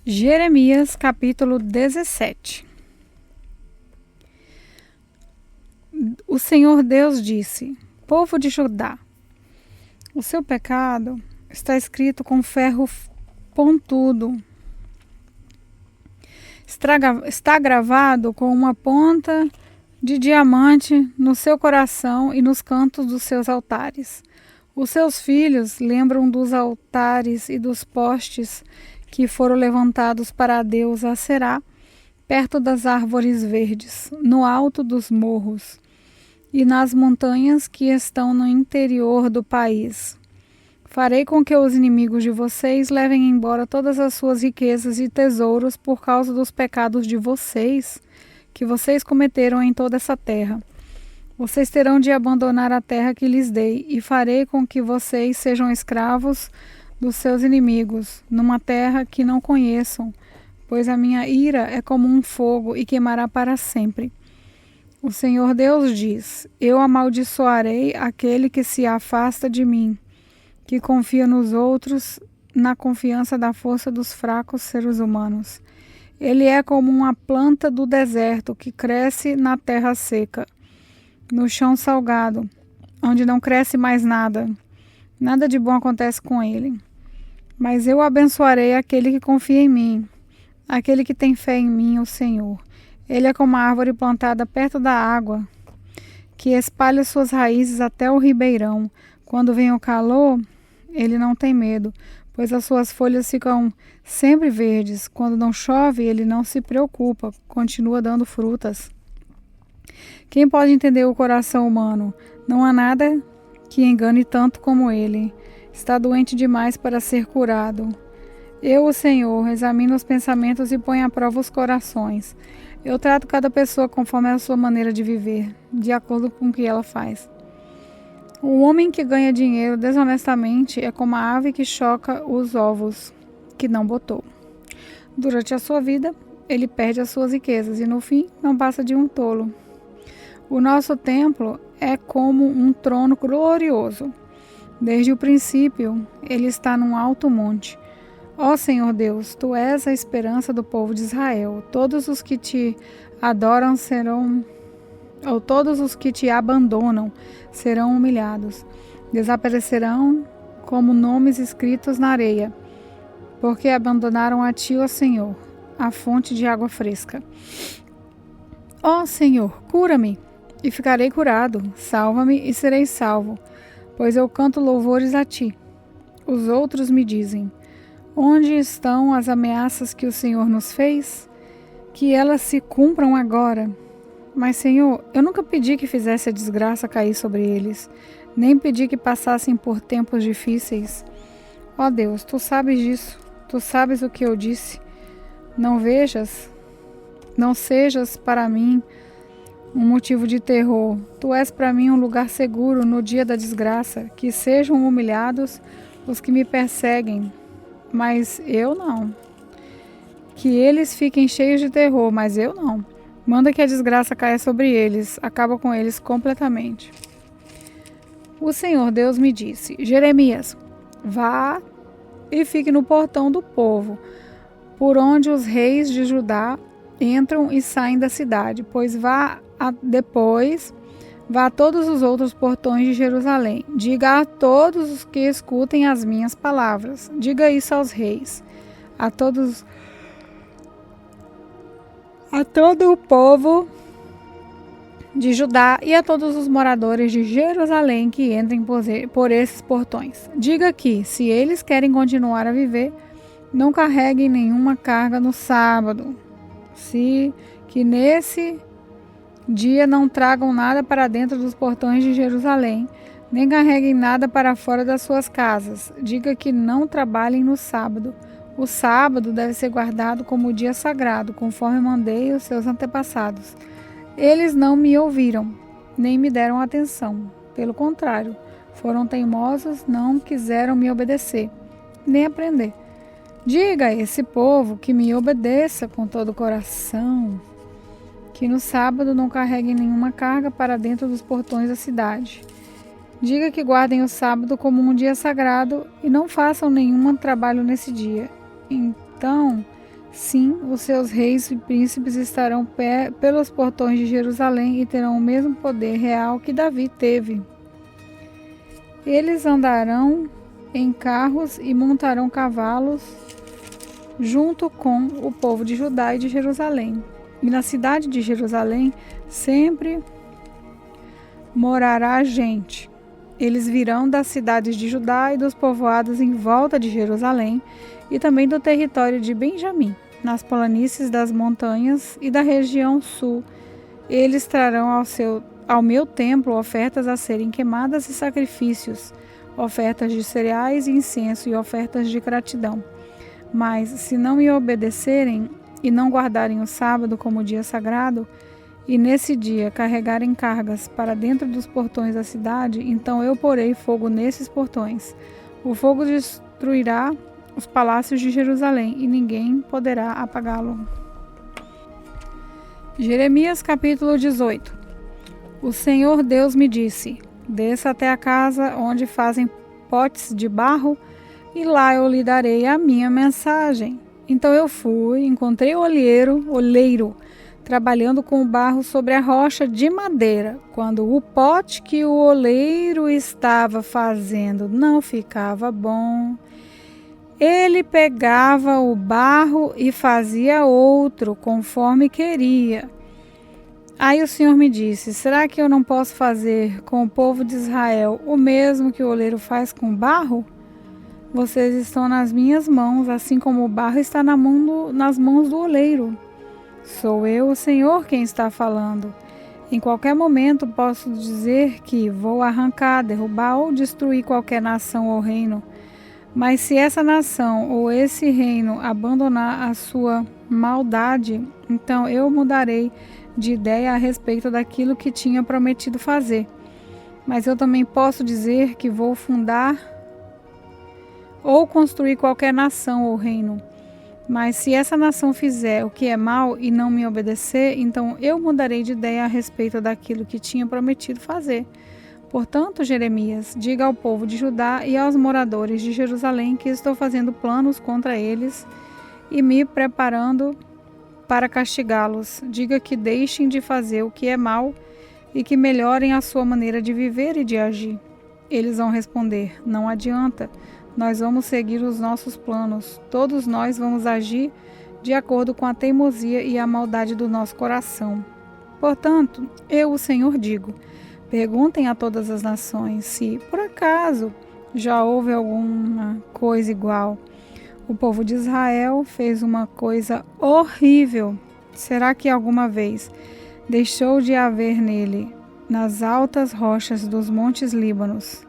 Jeremias capítulo 17. O Senhor Deus disse: Povo de Judá, o seu pecado está escrito com ferro pontudo, está gravado com uma ponta de diamante no seu coração e nos cantos dos seus altares. Os seus filhos lembram dos altares e dos postes que foram levantados para a deusa Será, perto das árvores verdes, no alto dos morros e nas montanhas que estão no interior do país. Farei com que os inimigos de vocês levem embora todas as suas riquezas e tesouros por causa dos pecados de vocês, que vocês cometeram em toda essa terra. Vocês terão de abandonar a terra que lhes dei, e farei com que vocês sejam escravos dos seus inimigos, numa terra que não conheçam, pois a minha ira é como um fogo e queimará para sempre. O Senhor Deus diz: Eu amaldiçoarei aquele que se afasta de mim, que confia nos outros, na confiança da força dos fracos seres humanos. Ele é como uma planta do deserto que cresce na terra seca, no chão salgado, onde não cresce mais nada. Nada de bom acontece com ele. Mas eu abençoarei aquele que confia em mim, aquele que tem fé em mim, o Senhor. Ele é como a árvore plantada perto da água, que espalha suas raízes até o ribeirão. Quando vem o calor, ele não tem medo, pois as suas folhas ficam sempre verdes. Quando não chove, ele não se preocupa, continua dando frutas. Quem pode entender o coração humano? Não há nada que engane tanto como ele. Está doente demais para ser curado. Eu, o Senhor, examino os pensamentos e ponho à prova os corações. Eu trato cada pessoa conforme a sua maneira de viver, de acordo com o que ela faz. O homem que ganha dinheiro desonestamente é como a ave que choca os ovos que não botou. Durante a sua vida, ele perde as suas riquezas e no fim não passa de um tolo. O nosso templo é como um trono glorioso. Desde o princípio, ele está num alto monte. Ó Senhor Deus, Tu és a esperança do povo de Israel. Todos os que Te adoram todos os que Te abandonam serão humilhados. Desaparecerão como nomes escritos na areia, porque abandonaram a Ti, ó Senhor, a fonte de água fresca. Ó Senhor, cura-me e ficarei curado. Salva-me e serei salvo, pois eu canto louvores a Ti. Os outros me dizem: onde estão as ameaças que o Senhor nos fez? Que elas se cumpram agora. Mas, Senhor, eu nunca pedi que fizesse a desgraça cair sobre eles, nem pedi que passassem por tempos difíceis. Ó Deus, Tu sabes disso, Tu sabes o que eu disse. Não sejas para mim um motivo de terror. Tu és para mim um lugar seguro no dia da desgraça. Que sejam humilhados os que me perseguem, mas eu não. Que eles fiquem cheios de terror, mas eu não. Manda que a desgraça caia sobre eles, acaba com eles completamente. O Senhor Deus me disse: Jeremias, vá e fique no portão do povo, por onde os reis de Judá entram e saem da cidade, depois vá a todos os outros portões de Jerusalém. Diga a todos os que escutem as minhas palavras. Diga isso aos reis, a todo o povo de Judá e a todos os moradores de Jerusalém que entrem por esses portões. Diga que, se eles querem continuar a viver, não carreguem nenhuma carga no sábado. Que nesse dia não tragam nada para dentro dos portões de Jerusalém, nem carreguem nada para fora das suas casas. Diga que não trabalhem no sábado. O sábado deve ser guardado como dia sagrado, conforme mandei aos seus antepassados. Eles não me ouviram, nem me deram atenção. Pelo contrário, foram teimosos, não quiseram me obedecer, nem aprender. Diga a esse povo que me obedeça com todo o coração, que no sábado não carreguem nenhuma carga para dentro dos portões da cidade. Diga que guardem o sábado como um dia sagrado e não façam nenhum trabalho nesse dia. Então Sim, os seus reis e príncipes estarão pelos portões de Jerusalém e terão o mesmo poder real que Davi teve. Eles andarão em carros e montarão cavalos junto com o povo de Judá e de Jerusalém. E na cidade de Jerusalém sempre morará gente. Eles virão das cidades de Judá e dos povoados em volta de Jerusalém e também do território de Benjamim, nas planícies das montanhas e da região sul. Eles trarão ao meu templo ofertas a serem queimadas e sacrifícios, ofertas de cereais e incenso e ofertas de gratidão. Mas se não me obedecerem e não guardarem o sábado como dia sagrado, e nesse dia carregarem cargas para dentro dos portões da cidade, então eu porei fogo nesses portões. O fogo destruirá os palácios de Jerusalém e ninguém poderá apagá-lo. Jeremias capítulo 18. O Senhor Deus me disse: desça até a casa onde fazem potes de barro, e lá eu lhe darei a minha mensagem. Então eu fui, encontrei o oleiro, trabalhando com o barro sobre a rocha de madeira. Quando o pote que o oleiro estava fazendo não ficava bom, ele pegava o barro e fazia outro, conforme queria. Aí o Senhor me disse: será que eu não posso fazer com o povo de Israel o mesmo que o oleiro faz com o barro? Vocês estão nas minhas mãos, assim como o barro está nas mãos do oleiro. Sou eu, o Senhor, quem está falando. Em qualquer momento posso dizer que vou arrancar, derrubar ou destruir qualquer nação ou reino. Mas se essa nação ou esse reino abandonar a sua maldade, então eu mudarei de ideia a respeito daquilo que tinha prometido fazer. Mas eu também posso dizer que vou fundar ou construir qualquer nação ou reino. Mas se essa nação fizer o que é mal e não me obedecer, então eu mudarei de ideia a respeito daquilo que tinha prometido fazer. Portanto, Jeremias, diga ao povo de Judá e aos moradores de Jerusalém que estou fazendo planos contra eles e me preparando para castigá-los. Diga que deixem de fazer o que é mal e que melhorem a sua maneira de viver e de agir. Eles vão responder: não adianta. Nós vamos seguir os nossos planos. Todos nós vamos agir de acordo com a teimosia e a maldade do nosso coração. Portanto, eu, o Senhor, digo: perguntem a todas as nações se, por acaso, já houve alguma coisa igual. O povo de Israel fez uma coisa horrível. Será que alguma vez deixou de haver nele, nas altas rochas dos montes Líbanos?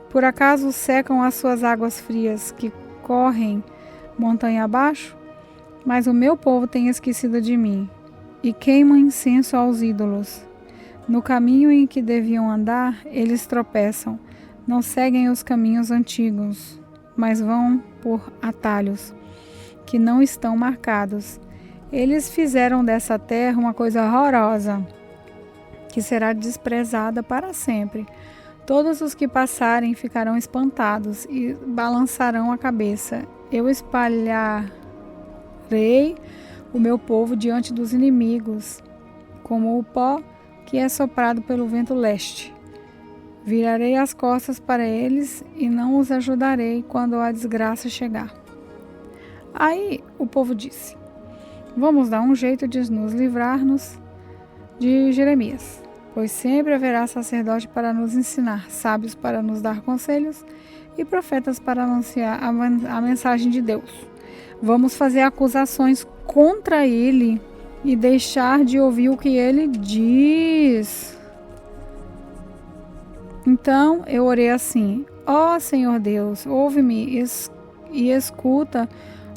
Por acaso secam as suas águas frias que correm montanha abaixo? Mas o meu povo tem esquecido de mim e queima incenso aos ídolos. No caminho em que deviam andar, eles tropeçam. Não seguem os caminhos antigos, mas vão por atalhos que não estão marcados. Eles fizeram dessa terra uma coisa horrorosa, que será desprezada para sempre. Todos os que passarem ficarão espantados e balançarão a cabeça. Eu espalharei o meu povo diante dos inimigos, como o pó que é soprado pelo vento leste. Virarei as costas para eles e não os ajudarei quando a desgraça chegar. Aí o povo disse: vamos dar um jeito de nos livrarmos de Jeremias, pois sempre haverá sacerdote para nos ensinar, sábios para nos dar conselhos e profetas para anunciar a mensagem de Deus. Vamos fazer acusações contra ele e deixar de ouvir o que ele diz. Então eu orei assim: ó Senhor Deus, ouve-me e escuta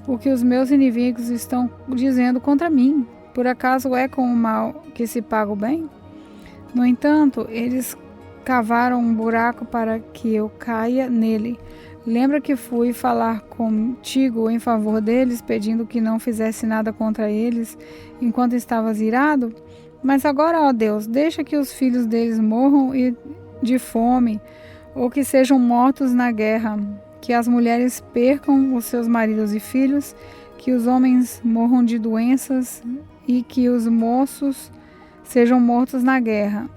o que os meus inimigos estão dizendo contra mim. Por acaso é com o mal que se paga o bem? No entanto, eles cavaram um buraco para que eu caia nele. Lembra que fui falar contigo em favor deles, pedindo que não fizesse nada contra eles, enquanto estavas irado? Mas agora, ó Deus, deixa que os filhos deles morram de fome, ou que sejam mortos na guerra, que as mulheres percam os seus maridos e filhos, que os homens morram de doenças e que os moços sejam mortos na guerra.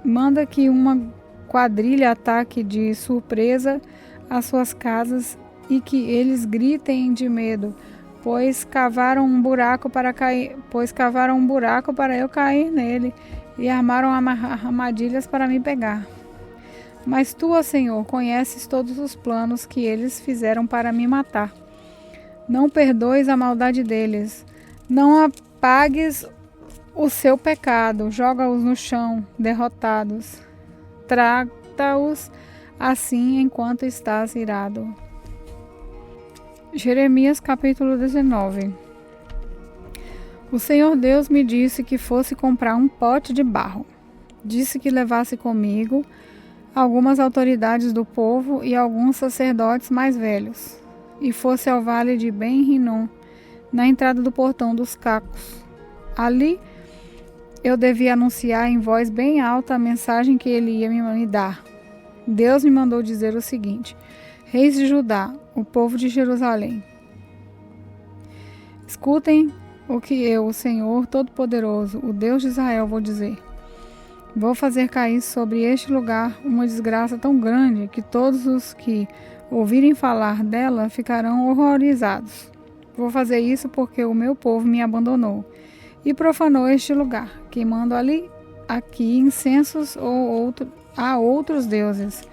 Manda que uma quadrilha ataque de surpresa as suas casas e que eles gritem de medo, pois cavaram um buraco para eu cair nele e armaram armadilhas para me pegar. Mas tu, ó Senhor, conheces todos os planos que eles fizeram para me matar. Não perdoes a maldade deles, não apagues o seu pecado, joga-os no chão, derrotados. Trata-os assim enquanto estás irado. Jeremias capítulo 19. O Senhor Deus me disse que fosse comprar um pote de barro. Disse que levasse comigo algumas autoridades do povo e alguns sacerdotes mais velhos, e fosse ao vale de Ben-Rinom, na entrada do portão dos cacos. Ali eu devia anunciar em voz bem alta a mensagem que ele ia me dar. Deus me mandou dizer o seguinte: reis de Judá, o povo de Jerusalém, escutem o que eu, o Senhor Todo-Poderoso, o Deus de Israel, vou dizer. Vou fazer cair sobre este lugar uma desgraça tão grande que todos os que ouvirem falar dela ficarão horrorizados. Vou fazer isso porque o meu povo me abandonou e profanou este lugar, queimando aqui incensos a outros deuses.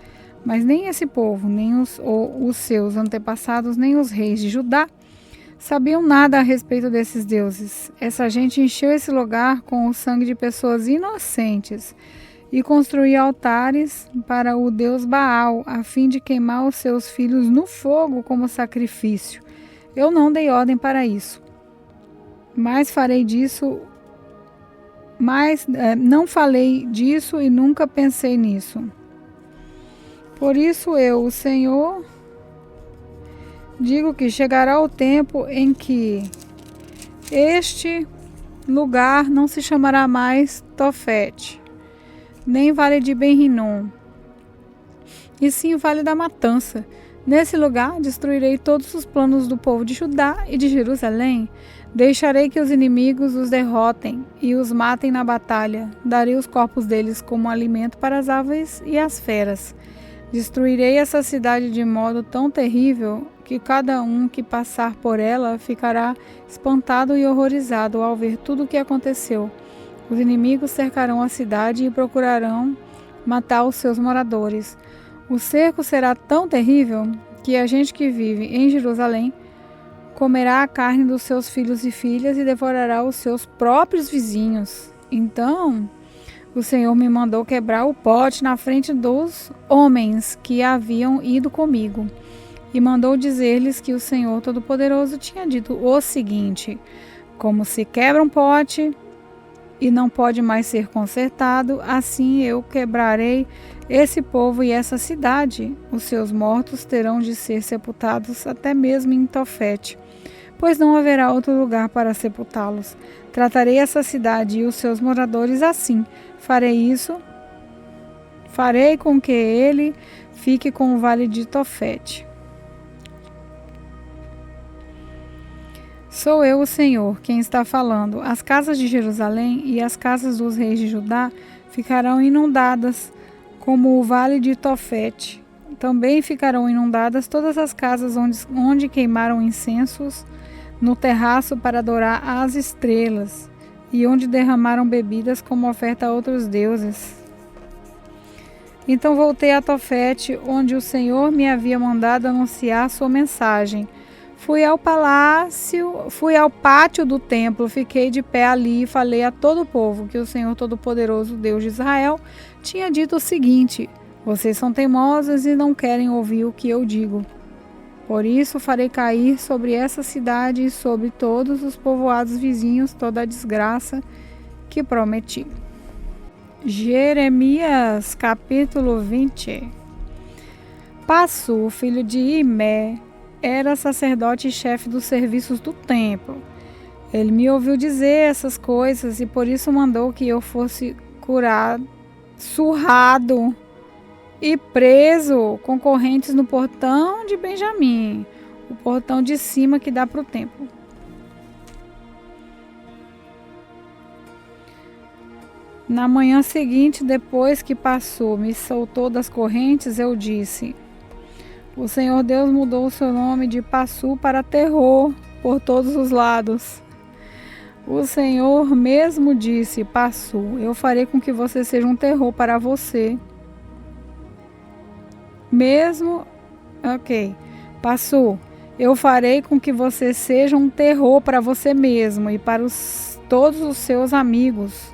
Mas nem esse povo, nem os seus antepassados, nem os reis de Judá sabiam nada a respeito desses deuses. Essa gente encheu esse lugar com o sangue de pessoas inocentes e construiu altares para o deus Baal, a fim de queimar os seus filhos no fogo como sacrifício. Eu não dei ordem para isso, mas não falei disso e nunca pensei nisso. Por isso eu, o Senhor, digo que chegará o tempo em que este lugar não se chamará mais Tofete, nem Vale de Ben-Rinom, e sim Vale da Matança. Nesse lugar destruirei todos os planos do povo de Judá e de Jerusalém. Deixarei que os inimigos os derrotem e os matem na batalha. Darei os corpos deles como alimento para as aves e as feras. Destruirei essa cidade de modo tão terrível que cada um que passar por ela ficará espantado e horrorizado ao ver tudo o que aconteceu. Os inimigos cercarão a cidade e procurarão matar os seus moradores. O cerco será tão terrível que a gente que vive em Jerusalém comerá a carne dos seus filhos e filhas e devorará os seus próprios vizinhos. Então o Senhor me mandou quebrar o pote na frente dos homens que haviam ido comigo, e mandou dizer-lhes que o Senhor Todo-Poderoso tinha dito o seguinte: como se quebra um pote e não pode mais ser consertado, assim eu quebrarei esse povo e essa cidade. Os seus mortos terão de ser sepultados até mesmo em Tofete, pois não haverá outro lugar para sepultá-los. Tratarei essa cidade e os seus moradores assim. Farei com que ele fique com o vale de Tofete. Sou eu, o Senhor, quem está falando. As casas de Jerusalém e as casas dos reis de Judá ficarão inundadas como o vale de Tofete. Também ficarão inundadas todas as casas onde queimaram incensos no terraço para adorar as estrelas, e onde derramaram bebidas como oferta a outros deuses. Então voltei a Tofete, onde o Senhor me havia mandado anunciar sua mensagem. Fui ao pátio do templo, fiquei de pé ali e falei a todo o povo que o Senhor Todo-Poderoso, Deus de Israel, tinha dito o seguinte: vocês são teimosos e não querem ouvir o que eu digo. Por isso farei cair sobre essa cidade e sobre todos os povoados vizinhos toda a desgraça que prometi. Jeremias capítulo 20. Passu, filho de Imé, era sacerdote e chefe dos serviços do templo. Ele me ouviu dizer essas coisas e por isso mandou que eu fosse curado, surrado e preso com correntes no portão de Benjamim, o portão de cima que dá para o templo. Na manhã seguinte, depois que passou, me soltou das correntes, eu disse: o Senhor Deus mudou o seu nome de Passu para terror por todos os lados. O Senhor mesmo disse: Passu, eu farei com que você seja um terror para você. Passu, eu farei com que você seja um terror para você mesmo e para todos os seus amigos.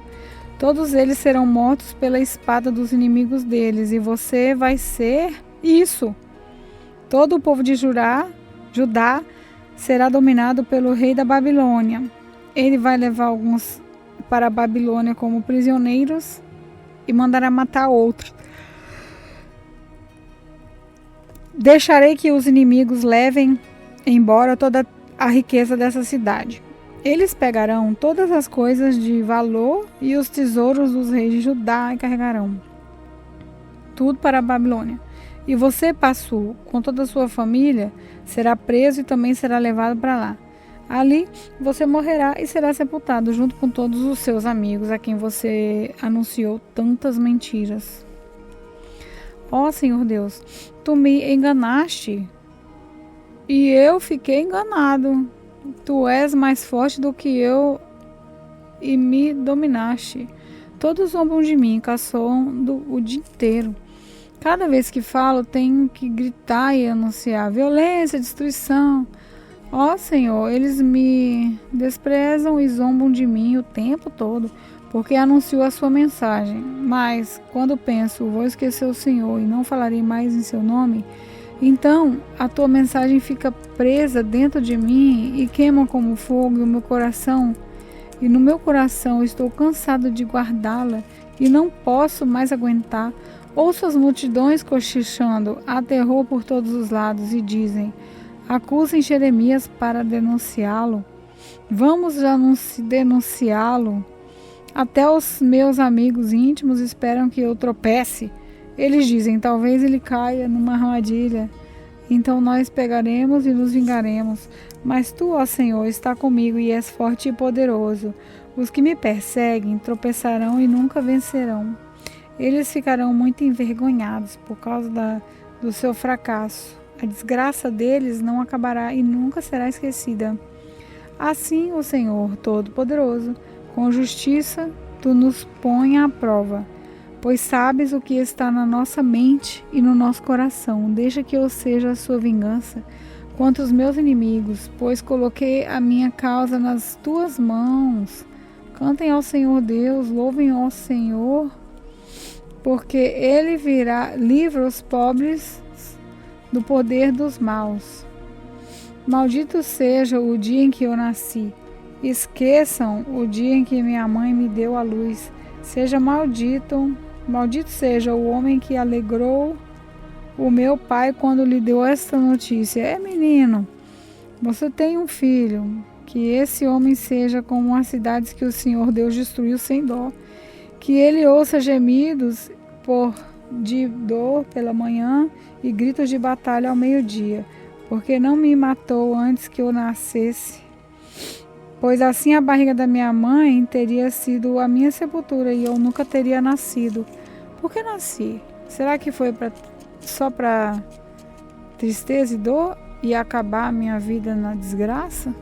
Todos eles serão mortos pela espada dos inimigos deles, e você vai ser isso. Todo o povo de Judá será dominado pelo rei da Babilônia. Ele vai levar alguns para a Babilônia como prisioneiros e mandará matar outros. Deixarei que os inimigos levem embora toda a riqueza dessa cidade. Eles pegarão todas as coisas de valor e os tesouros dos reis de Judá e carregarão tudo para a Babilônia. E você, Passu, com toda a sua família, será preso e também será levado para lá. Ali você morrerá e será sepultado junto com todos os seus amigos a quem você anunciou tantas mentiras. Ó Senhor Deus, tu me enganaste e eu fiquei enganado. Tu és mais forte do que eu e me dominaste. Todos zombam de mim, caçoando o dia inteiro. Cada vez que falo, tenho que gritar e anunciar violência, destruição. Ó Senhor, eles me desprezam e zombam de mim o tempo todo, porque anunciou a sua mensagem. Mas, quando penso, vou esquecer o Senhor e não falarei mais em seu nome, então a tua mensagem fica presa dentro de mim e queima como fogo no meu coração. E no meu coração estou cansado de guardá-la e não posso mais aguentar. Ouço as multidões cochichando, há terror por todos os lados e dizem: acusem Jeremias para denunciá-lo. Vamos denunciá-lo. Até os meus amigos íntimos esperam que eu tropece. Eles dizem: talvez ele caia numa armadilha. Então nós pegaremos e nos vingaremos. Mas tu, ó Senhor, está comigo e és forte e poderoso. Os que me perseguem tropeçarão e nunca vencerão. Eles ficarão muito envergonhados por causa do seu fracasso. A desgraça deles não acabará e nunca será esquecida. Assim, o Senhor Todo-Poderoso, com justiça, tu nos põe à prova, pois sabes o que está na nossa mente e no nosso coração. Deixa que eu seja a sua vingança contra os meus inimigos, pois coloquei a minha causa nas tuas mãos. Cantem ao Senhor Deus, louvem ao Senhor, porque ele livra os pobres do poder dos maus. Maldito seja o dia em que eu nasci. Esqueçam o dia em que minha mãe me deu à luz. Seja maldito seja o homem que alegrou o meu pai quando lhe deu esta notícia. Menino, você tem um filho. Que esse homem seja como as cidades que o Senhor Deus destruiu sem dó. Que ele ouça gemidos de dor pela manhã e gritos de batalha ao meio-dia, porque não me matou antes que eu nascesse, pois assim a barriga da minha mãe teria sido a minha sepultura e eu nunca teria nascido. Por que nasci? Será que foi só para tristeza e dor e acabar a minha vida na desgraça?